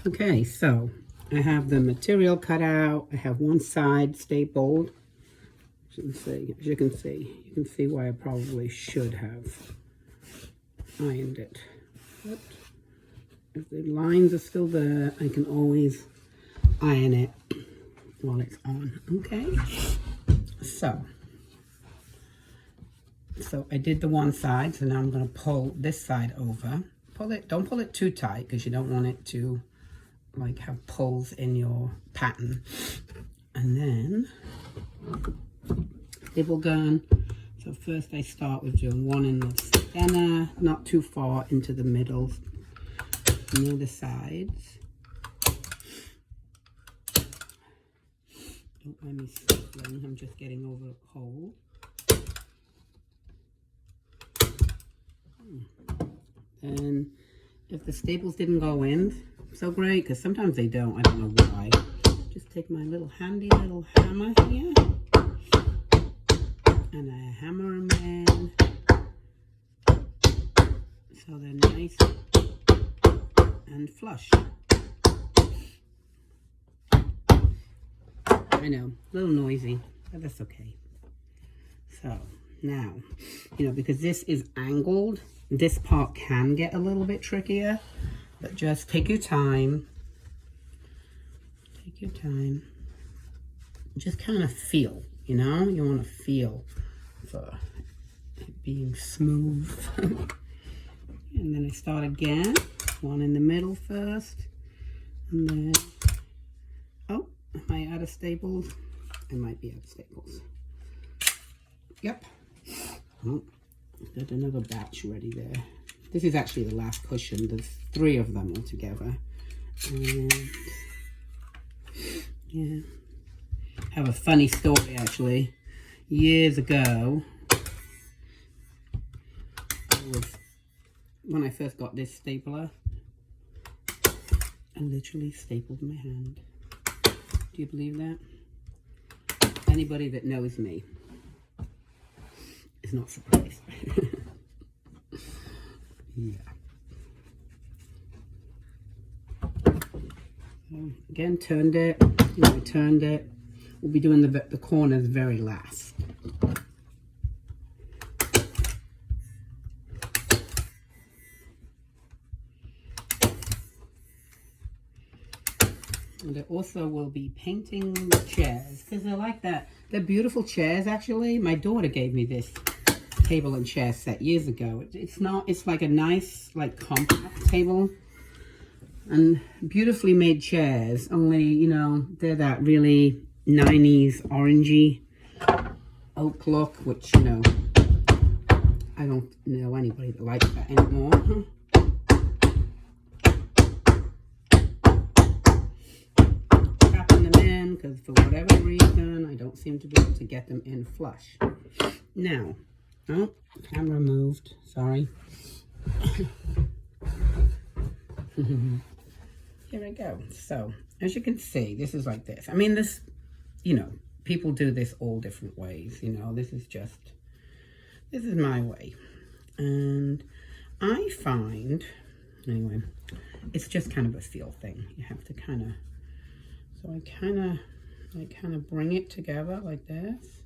Okay, so I have the material cut out. I have one side stapled. As you can see why I probably should have ironed it. But if the lines are still there, I can always iron it while it's on. Okay, so I did the one side, so now I'm going to pull this side over. Don't pull it too tight because you don't want it to like have pulls in your pattern. And then staple gun. So first I start with doing one in the center, not too far into the middle, near the sides. Don't mind me stapling, I'm just getting over a hole. And if the staples didn't go in so great, because sometimes they don't, I don't know why. Just take my handy little hammer here, and I hammer them in so they're nice and flush. I know, a little noisy, but that's okay. So now, because this is angled, this part can get a little bit trickier, but just take your time. Take your time. Just kind of feel, you want to feel for it being smooth. And then I start again, one in the middle first, and then, oh, am I out of staples? I might be out of staples. Yep. Oh, got another batch ready there. This is actually the last cushion. There's 3 of them all together. And yeah, I have a funny story actually. Years ago, when I first got this stapler, I literally stapled my hand. Do you believe that? Anybody that knows me is not surprised. Yeah. So again, turned it. I turned it. We'll be doing the corners very last. And I also will be painting the chairs because I like that. They're beautiful chairs actually. My daughter gave me this table and chair set years ago. It's like a nice, like compact table and beautifully made chairs, only, they're that really 90s orangey oak look, which, I don't know anybody that likes that anymore. Trapping them in because for whatever reason, I don't seem to be able to get them in flush. Now, oh, camera moved, sorry. Here we go. So, as you can see, this is like this. I mean, this, people do this all different ways, this is my way. And I find, anyway, it's just kind of a feel thing. You have to so I kind of bring it together like this.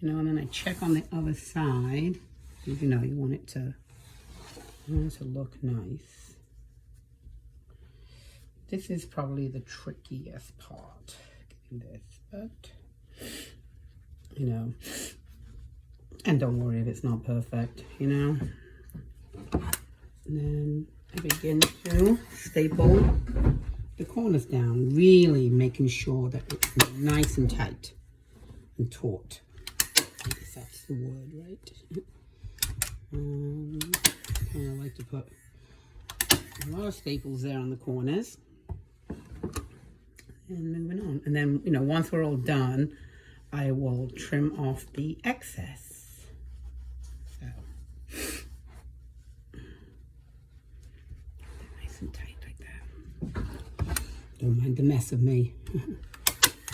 And then I check on the other side. You want it to look nice. This is probably the trickiest part, getting this, but, and don't worry if it's not perfect, And then I begin to staple the corners down, really making sure that it's nice and tight and taut. I guess that's the word, right? Kind of like to put a lot of staples there on the corners. And moving on. And then, once we're all done, I will trim off the excess. So, nice and tight like that. Don't mind the mess of me.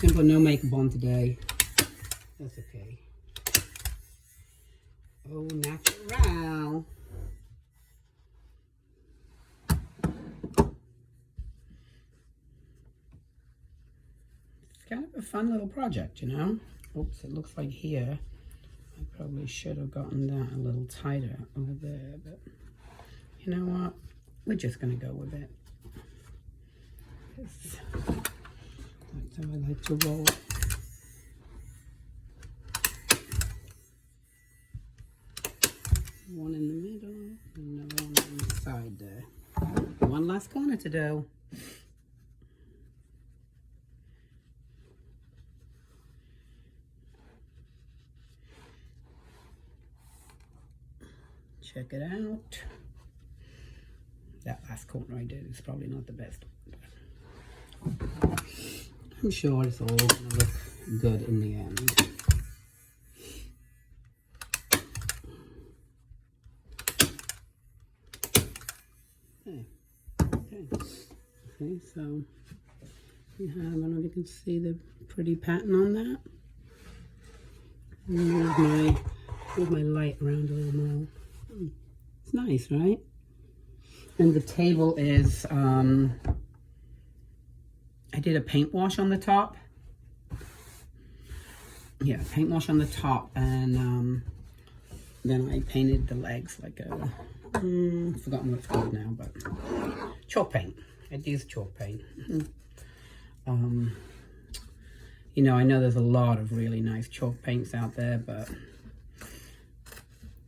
Gonna put no makeup on today. That's okay. Oh, natural. a fun little project, you know. Oops, it looks like here I probably should have gotten that a little tighter over there, but you know what? We're just gonna go with it. That's how I like to roll. One in the middle, and another one on the side there. One last corner to do. Check it out. That last corner I did is probably not the best one. I'm sure it's all gonna look good in the end. Okay, so you have, I don't know if you can see the pretty pattern on that. Move my light around a little more. It's nice, right? And the table is, I did a paint wash on the top. Yeah, paint wash on the top, and then I painted the legs like a, I've forgotten what it's called now, but chalk paint. I used chalk paint. You know, I know there's a lot of really nice chalk paints out there, but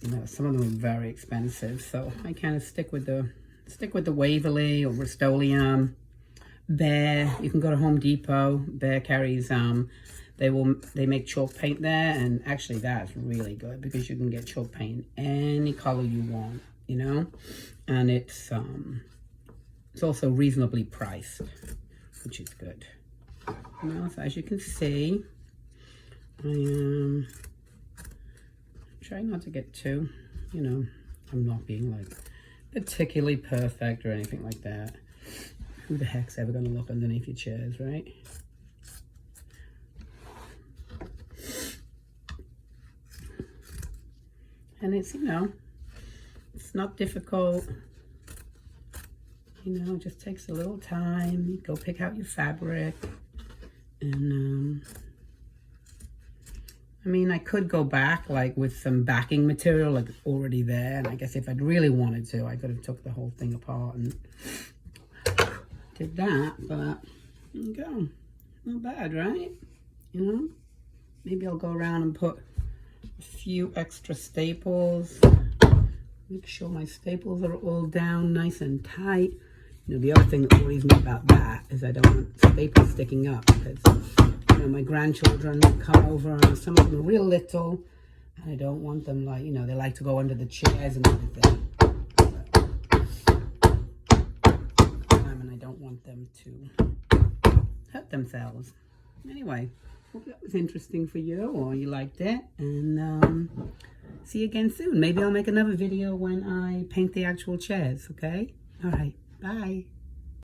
you know, some of them are very expensive. So I kind of stick with the Waverly or Rust-Oleum. Behr, you can go to Home Depot. Behr carries they make chalk paint there, and actually that's really good because you can get chalk paint any color you want, you know, and it's also reasonably priced, which is good. Now, so as you can see, I am trying not to get too, you know, I'm not being like particularly perfect or anything like that. Who the heck's ever going to look underneath your chairs, right? And it's, you know, it's not difficult. You know, it just takes a little time. You go pick out your fabric. And, I mean, I could go back, like, with some backing material, like, already there. And I guess if I'd really wanted to, I could have took the whole thing apart and did that. But, there you go. Not bad, right? You know? Maybe I'll go around and put a few extra staples. Make sure my staples are all down nice and tight. You know, the other thing that worries me about that is I don't want staples sticking up because, you know, my grandchildren come over and some of them are real little, and I don't want them, like, you know, they like to go under the chairs and everything. And I don't want them to hurt themselves. Anyway, hope that was interesting for you, or you liked it, and see you again soon. Maybe I'll make another video when I paint the actual chairs, okay? All right. Bye.